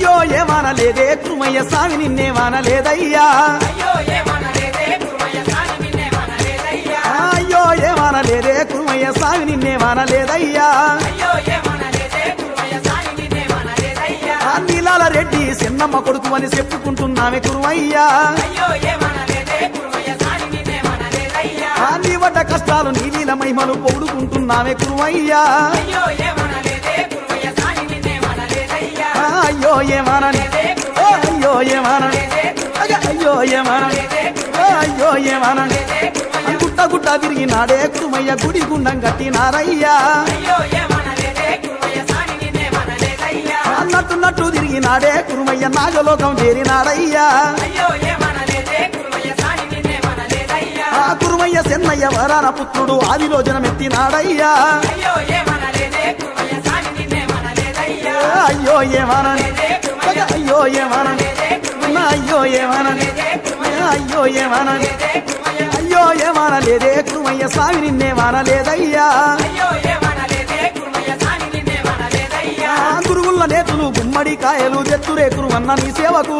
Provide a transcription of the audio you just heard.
అయ్యో ఏమనలేదే కురుమయ్య స్వామి నిన్నేమనలేదయ్యా అయ్యో ఏమనలేదే కురుమయ్య స్వామి నిన్నేమనలేదయ్యా నీలాల రెడ్డి చిన్నమ్మ కొడుకు అని చెప్పుకుంటున్నామే కురుమయ్యా నీ వడ్డ కష్టాలు నీ నీల మహిమను పొగుడుకుంటున్నామే కురుమయ్యా అయ్యో ఏమనని అయ్యో ఏమనని అయ్యో ఏమనని అయ్యో ఏమనని గుట్ట గుట్ట తిరిగినాడే కురుమయ్య గుడి గుండం కట్టినారయ్యా అన్నట్టున్నట్టు తిరిగినాడే కురుమయ్య నాగలోకం చేరినాడయ్యా ఆ కురుమయ్య చెన్నయ్య వరాన పుత్రుడు ఆదిలో జనమెత్తినాడయ్యా అయ్యో ఏమనని అయ్యో ఏమనని అయ్యో ఏమనని అయ్యో ఏమనని అయ్యో ఏమనలేదే కురుమయ్య స్వామి నిన్నేమనలేదయ్యా గురుగుల్ల నేతులు గుమ్మడి కాయలు తెత్తురే కురుమన్న నీ సేవకు